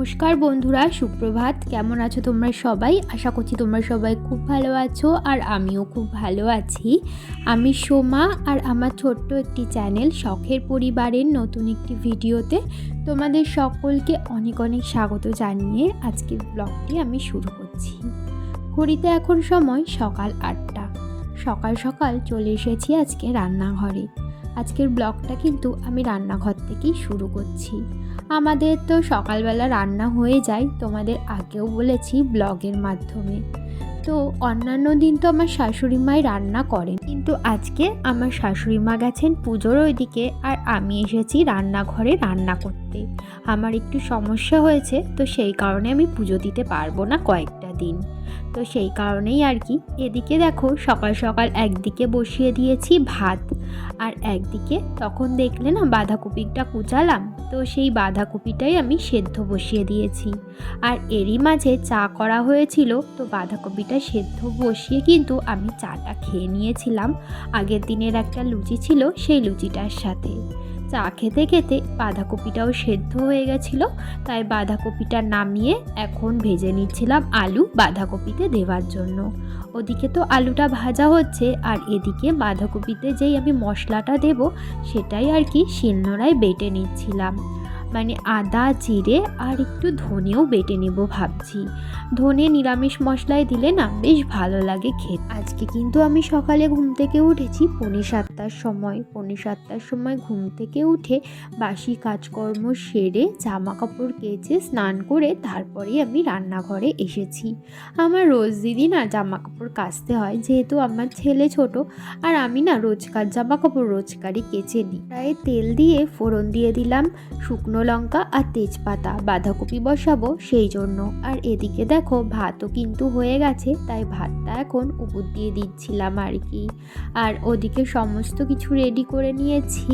নমস্কার বন্ধুরা, সুপ্রভাত। কেমন আছো তোমরা সবাই? আশা করছি তোমরা সবাই খুব ভালো আছো আর আমিও খুব ভালো আছি। আমি সোমা আর আমার ছোট্ট একটি চ্যানেল শখের পরিবারের নতুন একটি ভিডিওতে তোমাদের সকলকে অনেক অনেক স্বাগত জানিয়ে আজকের ব্লগটি আমি শুরু করছি। ঘড়িতে এখন সময় সকাল 8টা। সকাল সকাল চলে এসেছি আজকে রান্নাঘরে। আজকের ব্লগটা কিন্তু আমি রান্নাঘর থেকেই শুরু করছি। আমাদের তো সকালবেলা রান্না হয়ে যায়, তোমাদের আগেও বলেছি ব্লগের মাধ্যমে। তো অন্যান্য দিন তো আমার শাশুড়ি মাই রান্না করেন, কিন্তু আজকে আমার শাশুড়ি মা গেছেন পুজোর ওইদিকে আর আমি এসেছি রান্নাঘরে রান্না করতে। আমার একটু সমস্যা হয়েছে, তো সেই কারণে আমি পুজো দিতে পারবো না কয়েকটা দিন। তো সেই কারণেই আর কি। এদিকে দেখো সকাল সকাল একদিকে বসিয়ে দিয়েছি ভাত, আর একদিকে তখন দেখলে না বাঁধাকপিটা কুচালাম, তো সেই বাঁধাকপিটাই আমি সেদ্ধ বসিয়ে দিয়েছি। আর এরই মাঝে চা করা হয়েছিল, তো বাঁধাকপিটা সেদ্ধ বসিয়ে কিন্তু আমি চাটা খেয়ে নিয়েছিলাম। আগের দিনের একটা লুচি ছিল, সেই লুচিটার সাথে চা খেতে খেতে বাঁধাকপিটাও সেদ্ধ হয়ে গেছিলো। তাই বাঁধাকপিটা নামিয়ে এখন ভেজে নিচ্ছিলাম আলু বাঁধাকপিতে দেওয়ার জন্য। ওদিকে তো আলুটা ভাজা হচ্ছে, আর এদিকে বাঁধাকপিতে যেই আমি মশলাটা দেব সেটাই আর কি শিলনোড়ায় বেটে নিচ্ছিলাম। মানে আদা, জিরে আর একটু ধনেও বেটে নেব ভাবছি। ধনে নিরামিষ মশলায় দিলে না বেশ ভালো লাগে খেতে। আজকে কিন্তু আমি সকালে ঘুম থেকে উঠেছি 7:45 সময়। 7:45 সময় ঘুম থেকে উঠে বাসি কাজকর্ম সেরে জামা কাপড় কেচে স্নান করে তারপরেই আমি রান্নাঘরে এসেছি। আমার রোজ দিনই না জামা কাপড় কাচতে হয়, যেহেতু আমার ছেলে ছোট, আর আমি না রোজকার জামা কাপড় রোজকারই কেচে নিই। প্রায় তেল দিয়ে ফোড়ন দিয়ে দিলাম শুকনো লঙ্কা আর তেজপাতা, বাঁধাকপি বসাবো সেই জন্য। আর এদিকে দেখো ভাতও কিন্তু হয়ে গেছে, তাই ভাতটা এখন উপর দিয়ে দিচ্ছিলাম আর কি। আর ওদিকে সমস্ত কিছু রেডি করে নিয়েছি।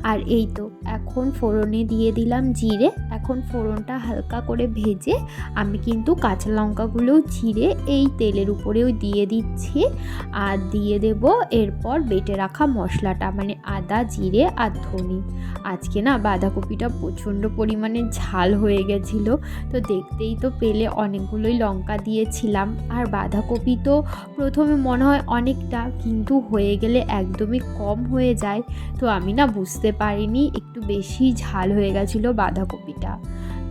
আর এই তো এখন ফোড়নে দিয়ে দিলাম জিরে। এখন ফোড়নটা হালকা করে ভেজে আমি কিন্তু কাঁচা লঙ্কাগুলোও চিড়ে এই তেলের উপরেও দিয়ে দিচ্ছি। আর দিয়ে দেব এরপর বেটে রাখা মশলাটা, মানে আদা, জিরে আর ধনে। আজকে না বাঁধাকপিটা প্রচণ্ড পরিমাণে ঝাল হয়ে গেছিলো, তো দেখতেই তো পেলে অনেকগুলোই লঙ্কা দিয়েছিলাম। আর বাঁধাকপি তো প্রথমে মনে হয় অনেকটা, কিন্তু হয়ে গেলে একদমই কম হয়ে যায়। তো আমি না বুঝতে পারিনি একটু বেশি ঝাল হয়ে গেছিলো বাঁধাকপিটা।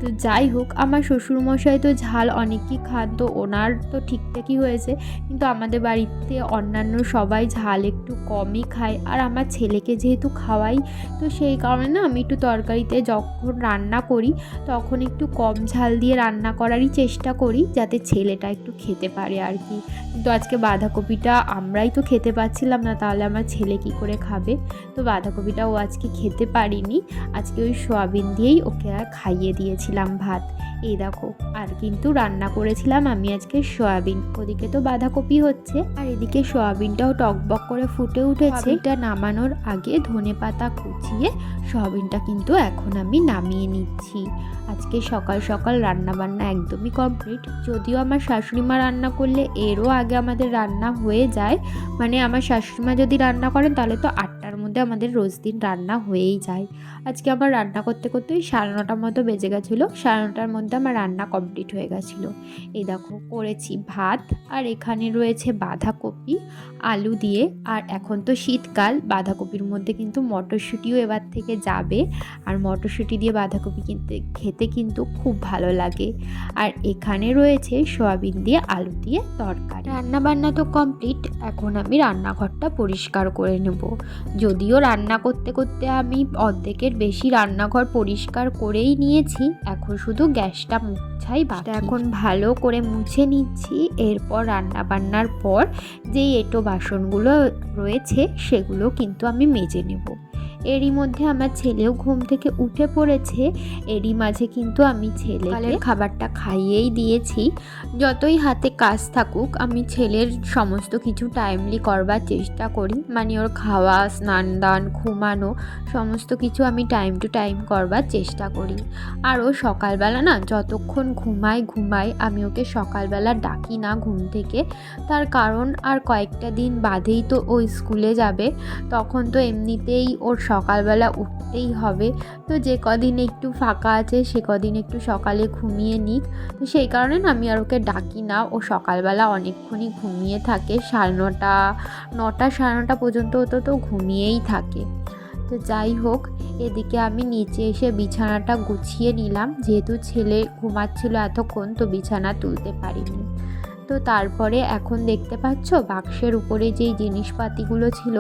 তো যাই হোক, আমার শ্বশুরমশাই তো ঝাল অনেকই খান, তো ওনার তো ঠিকঠাকই হয়েছে, কিন্তু আমাদের বাড়িতে অন্যান্য সবাই ঝাল একটু কমই খায়। আর আমার ছেলেকে যেহেতু খাওয়াই, তো সেই কারণে না আমি একটু তরকারিতে যখন রান্না করি তখন একটু কম ঝাল দিয়ে রান্না করারই চেষ্টা করি, যাতে ছেলেটা একটু খেতে পারে আর কি। কিন্তু আজকে বাঁধাকপিটা আমরাই তো খেতে পাচ্ছিলাম না, তাহলে আমার ছেলে কী করে খাবে? তো বাঁধাকপিটা ও আজকে খেতে পারিনি। আজকে ওই সয়াবিন দিয়েই ওকে আর খাইয়ে দিয়েছিলাম ভাত। এই দেখো, আর কিন্তু রান্না করেছিলাম আমি আজকে সয়াবিন। ওদিকে তো বাঁধাকপি হচ্ছে, আর এদিকে সয়াবিনটাও টকবক করে ফুটে উঠেছে। এটা নামানোর আগে ধনেপাতা কুচিয়ে সয়াবিনটা কিন্তু এখন আমি নামিয়ে নিচ্ছি। আজকে সকাল সকাল রান্না বান্না একদমই কমপ্লিট। যদিও আমার শাশুড়ি মা রান্না করলে এরও আগে আমাদের রান্না হয়ে যায়, মানে আমার শাশুড়ি মা যদি রান্না করেন তাহলে তো 8টার মধ্যে আমাদের রোজ দিন রান্না হয়েই যায়। আজকে আমার রান্না করতে করতে 9:30 মতো বেজে গেছিলো। 9:30টার মধ্যে আমার রান্না কমপ্লিট হয়ে গেছিলো। এই দেখো করেছি ভাত, আর এখানে রয়েছে বাঁধাকপি আলু দিয়ে। আর এখন তো শীতকাল, বাঁধাকপির মধ্যে কিন্তু মটরশুঁটিও এবার থেকে যাবে। আর মটরশুঁটি দিয়ে বাঁধাকপি খেতে কিন্তু খুব ভালো লাগে। আর এখানে রয়েছে সয়াবিন দিয়ে আলু দিয়ে তরকারি। রান্না বান্না তো কমপ্লিট, এখন আমি রান্নাঘরটা পরিষ্কার করে নেব। যদিও রান্না করতে করতে আমি অর্ধেকের বেশি রান্নাঘর পরিষ্কার করেই নিয়েছি, এখন শুধু গ্যাসটা মুছাই বাকি। এখন ভালো করে মুছে নিচ্ছি। এরপর রান্না বান্নার পর যেই এঁটো বাসনগুলো রয়েছে সেগুলো কিন্তু আমি মেজে নেব। এরই মধ্যে আমার ছেলেও ঘুম থেকে উঠে পড়েছে। এরই মাঝে কিন্তু আমি ছেলের খাবারটা খাইয়েই দিয়েছি। যতই হাতে কাজ থাকুক, আমি ছেলের সমস্ত কিছু টাইমলি করবার চেষ্টা করি, মানে ওর খাওয়া, স্নান দান, ঘুমানো সমস্ত কিছু আমি টাইম টু টাইম করবার চেষ্টা করি। আর ও সকালবেলা না যতক্ষণ ঘুমায় আমি ওকে সকালবেলা ডাকি না ঘুম থেকে। তার কারণ আর কয়েকটা দিন বাদেই তো ও স্কুলে যাবে, তখন তো এমনিতেই ওর সকালবেলা উঠতেই হবে। তো যে কদিন একটু ফাঁকা আছে সে কদিন একটু সকালে ঘুমিয়ে নিক। তো সেই কারণে না আমি আর ওকে ডাকি না, ও সকালবেলা অনেকক্ষণই ঘুমিয়ে থাকে, 9:30 9টা 9:30 পর্যন্ত তো ঘুমিয়েই থাকে। তো যাই হোক, এদিকে আমি নিচে এসে বিছানাটা গুছিয়ে নিলাম, যেহেতু ছেলে ঘুমাচ্ছিল এতক্ষণ তো বিছানা তুলতে পারিনি। তো তারপরে এখন দেখতে পাচ্ছ বাক্সের উপরে যেই জিনিসপাতিগুলো ছিল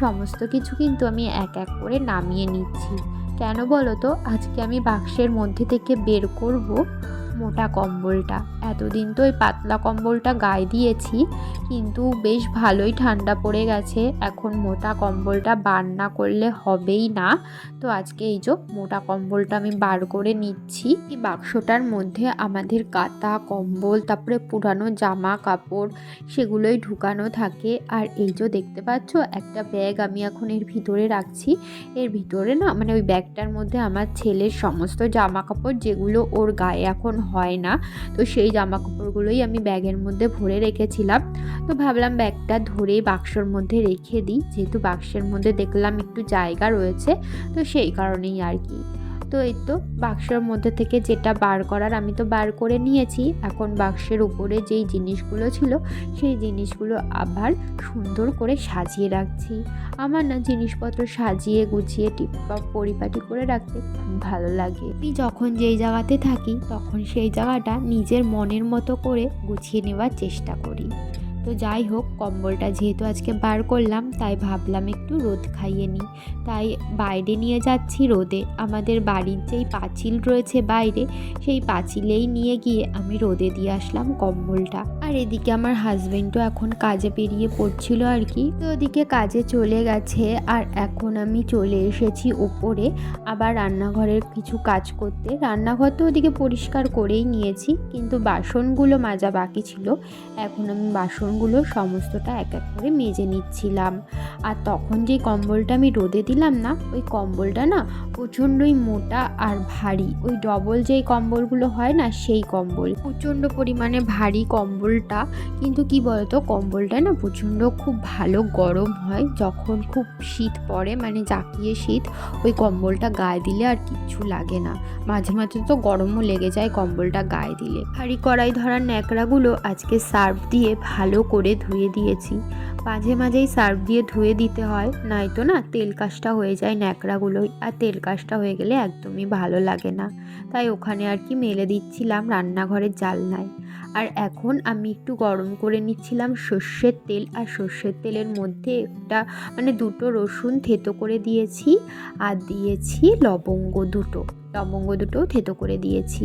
সমস্ত কিছু কিন্তু আমি এক এক করে নামিয়ে নিচ্ছি। কেন বলো তো, আজকে আমি বাক্সের মধ্যে থেকে বের করব মোটা কম্বলটা। এতদিন তো ওই পাতলা কম্বলটা গায়ে দিয়েছি, কিন্তু বেশ ভালোই ঠান্ডা পড়ে গেছে, এখন মোটা কম্বলটা বার না করলে হবেই না। তো আজকে এই যে মোটা কম্বলটা আমি বার করে নিচ্ছি। এই বাক্সটার মধ্যে আমাদের কাঁথা কম্বল তারপরে পুরানো জামা কাপড় সেগুলোই ঢুকানো থাকে। আর এই যে দেখতে পাচ্ছ একটা ব্যাগ আমি এখন এর ভিতরে রাখছি। এর ভিতরে না মানে ওই ব্যাগটার মধ্যে আমার ছেলের সমস্ত জামা কাপড় যেগুলো ওর গায়ে এখন হয় না, তো সেই জামা কাপড়গুলোই আমি ব্যাগের মধ্যে ভরে রেখেছিলাম। তো ভাবলাম ব্যাগটা ধরে বাক্সর মধ্যে রেখে দিই, যেহেতু বাক্সের মধ্যে দেখলাম একটু জায়গা রয়েছে, তো সেই কারণেই আর কি। তো এই তো বাক্সের মধ্যে থেকে যেটা বার করার আমি তো বার করে নিয়েছি। এখন বাক্সের উপরে যেই জিনিসগুলো ছিল সেই জিনিসগুলো আবার সুন্দর করে সাজিয়ে রাখছি। আমার না জিনিসপত্র সাজিয়ে গুছিয়ে টিপটপ পরিপাটি করে রাখতে খুব ভালো লাগে। আমি যখন যেই জায়গাতে থাকি তখন সেই জায়গাটা নিজের মনের মতো করে গুছিয়ে নেওয়ার চেষ্টা করি। তো যাই হোক, কম্বলটা যেহেতু আজকে বার করলাম তাই ভাবলাম একটু রোদ খাইয়ে নিই, তাই বাইরে নিয়ে যাচ্ছি রোদে। আমাদের বাড়ির যেই পাঁচিল রয়েছে বাইরে, সেই পাঁচিলেই নিয়ে গিয়ে আমি রোদে দিয়ে আসলাম কম্বলটা। আর এদিকে আমার হাজবেন্ডও এখন কাজে বেরিয়ে পড়ছিল আর কি, তো ওদিকে কাজে চলে গেছে। আর এখন আমি চলে এসেছি ওপরে আবার রান্নাঘরের কিছু কাজ করতে। রান্নাঘর তো ওদিকে পরিষ্কার করেই নিয়েছি, কিন্তু বাসনগুলো মাজা বাকি ছিল। এখন আমি বাসনগুলো সমস্তটা এক এক করে মেজে নিচ্ছিলাম। আর তখন যেই কম্বলটা আমি রোদে দিলাম না, ওই কম্বলটা না প্রচণ্ডই মোটা আর ভারী। ওই ডবল যেই কম্বলগুলো হয় না সেই কম্বল, প্রচণ্ড পরিমাণে ভারী কম্বলটা। কিন্তু কি বলতো, কম্বলটা না প্রচণ্ড খুব ভালো গরম হয় যখন খুব শীত পড়ে, মানে জাকিয়ে শীত, ওই কম্বলটা গায়ে দিলে আর কিচ্ছু লাগে না। মাঝে মাঝে তো গরমও লেগে যায় কম্বলটা গায়ে দিলে। হাঁড়ি কড়াই ধরার ন্যাকড়াগুলো আজকে সার্ফ দিয়ে ভালো করে ধুয়ে দিয়েছি। মাঝে মাঝেই সার্ফ দিয়ে ধুয়ে দিতে হয়, নয়তো না তেল কাজটা হয়ে যায় ন্যাকড়াগুলোই, আর তেল কাজটা হয়ে গেলে একদমই ভালো লাগে না। তাই ওখানে আর কি মেলে দিচ্ছিলাম রান্নাঘরের জানলায়। আর এখন আমি একটু গরম করে নিচ্ছিলাম সর্ষের তেল, আর সর্ষের তেলের মধ্যে একটা মানে 2টো রসুন থেতো করে দিয়েছি, আর দিয়েছি লবঙ্গ দুটো থেতো করে দিয়েছি।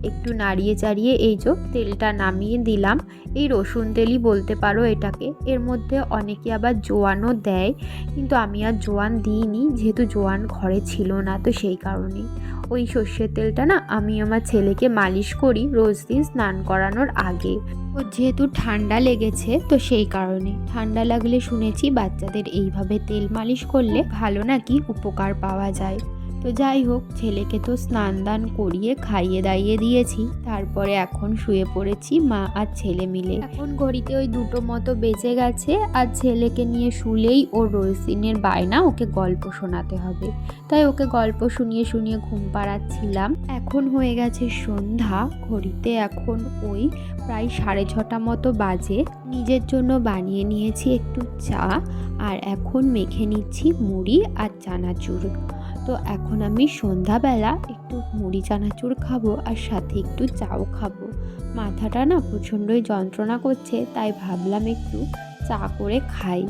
একটু নাড়িয়ে চাড়িয়ে এই যে তেলটা নামিয়ে দিলাম। এই রসুন তেলই বলতে পারো এটাকে। এর মধ্যে অনেকে আবার জোয়ানও দেয়, কিন্তু আমি আর জোয়ান দিইনি, যেহেতু জোয়ান ঘরে ছিল না, তো সেই কারণেই ওই সর্ষের তেলটা না আমি আমার ছেলেকে মালিশ করি রোজ দিন স্নান করানোর আগে। ও যেহেতু ঠান্ডা লেগেছে, তো সেই কারণে ঠান্ডা লাগলে শুনেছি বাচ্চাদের এইভাবে তেল মালিশ করলে ভালো নাকি উপকার পাওয়া যায়। তো যাই হোক, ছেলেকে তো স্নান দান করিয়ে খাইয়ে দাইয়ে দিয়েছি, তারপরে এখন শুয়ে পড়েছি মা আর ছেলে মিলে। এখন ঘড়িতে ওই 2টো মতো বেজে গেছে, আর ছেলেকে নিয়ে শুলেই ওর রোজ দিনের বায়না, ওকে গল্প শোনাতে হবে। তাই ওকে গল্প শুনিয়ে শুনিয়ে ঘুম পাড়াচ্ছিলাম। এখন হয়ে গেছে সন্ধ্যা, ঘড়িতে এখন ওই প্রায় 6:30 মতো বাজে। নিজের জন্য বানিয়ে নিয়েছি একটু চা, আর এখন মেখে নিচ্ছি মুড়ি আর চানাচুর। তো এখন আমি সন্ধ্যাবেলা একটু মুড়ি চানাচুর খাবো, আর সাথে একটু চাও খাবো। মাথাটা না প্রচণ্ডই যন্ত্রণা করছে, তাই ভাবলাম একটু চা করে খাই।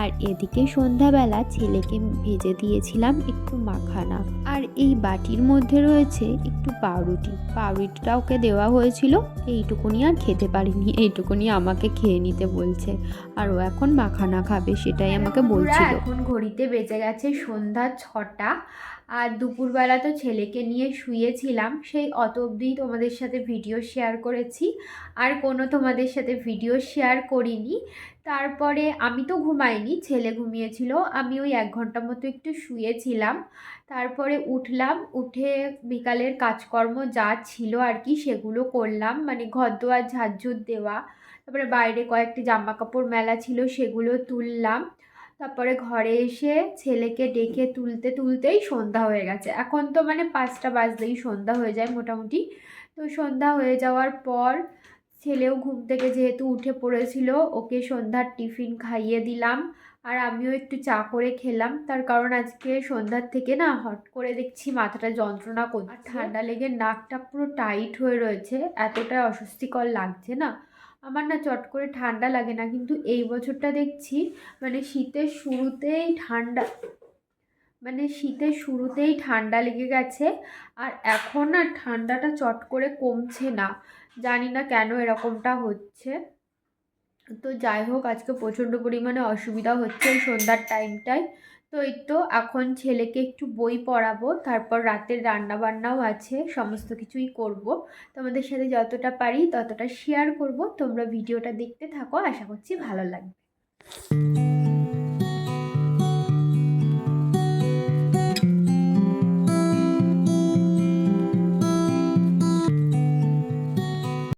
আর এদিকে সন্ধ্যাবেলা ছেলেকে ভেজে দিয়েছিলাম একটু মাখানা, আর এই বাটির মধ্যে রয়েছে একটু পাউরুটিটা ওকে দেওয়া হয়েছিল, এইটুকুনি আর খেতে পারিনি, এইটুকুনি আমাকে খেয়ে নিতে বলছে। আর ও এখন মাখানা খাবে, সেটাই আমাকে বলছিল। এখন ঘড়িতে বেজে গেছে সন্ধ্যা 6টা, আর দুপুরবেলা তো ছেলেকে নিয়ে শুয়েছিলাম, সেই অত অবধিই তোমাদের সাথে ভিডিও শেয়ার করেছি, আর কোনো তোমাদের সাথে ভিডিও শেয়ার করিনি। তারপরে আমি তো ঘুমাইনি, ছেলে ঘুমিয়েছিল, আমি ওই 1 ঘন্টা মতো একটু শুয়েছিলাম। তারপরে উঠলাম, উঠে বিকালের কাজকর্ম যা ছিল আর কি সেগুলো করলাম, মানে ঘর দোয়ার ঝাড়ঝুড় দেওয়া, তারপরে বাইরে কয়েকটি জামা কাপড় মেলা ছিল সেগুলো তুললাম। তারপরে ঘরে এসে ছেলেকে ডেকে তুলতেই সন্ধ্যা হয়ে গেছে। এখন তো মানে 5টা বাজলেই সন্ধ্যা হয়ে যায় মোটামুটি। তো সন্ধ্যা হয়ে যাওয়ার পর ছেলেও ঘুম থেকে যেহেতু উঠে পড়েছিল, ওকে সন্ধ্যার টিফিন খাইয়ে দিলাম। আর আমিও একটু চা করে খেলাম, তার কারণ আজকে সন্ধ্যার থেকে না হট করে দেখছি মাথাটা যন্ত্রণা করছে, আর ঠান্ডা লেগে নাকটা পুরো টাইট হয়ে রয়েছে, এতটা অস্বস্তিকর লাগছে না। আমার না চট করে ঠান্ডা লাগে না, কিন্তু এই বছরটা দেখছি মানে শীতের শুরুতেই ঠান্ডা লেগে গেছে। আর এখন না ঠান্ডাটা চট করে কমছে না, জানি না কেন এরকমটা হচ্ছে। তো যাই হোক, আজকে প্রচণ্ড পরিমাণে অসুবিধা হচ্ছে এই সন্ধ্যার টাইমটায়। তো এই তো এখন ছেলেকে একটু বই পড়াবো, তারপর রাতের রান্না বান্নাও আছে, সমস্ত কিছুই করব। তোমাদের সাথে যতটা পারি ততটা শেয়ার করব। তোমরা ভিডিওটা দেখতে থাকো, আশা করছি ভালো লাগবে।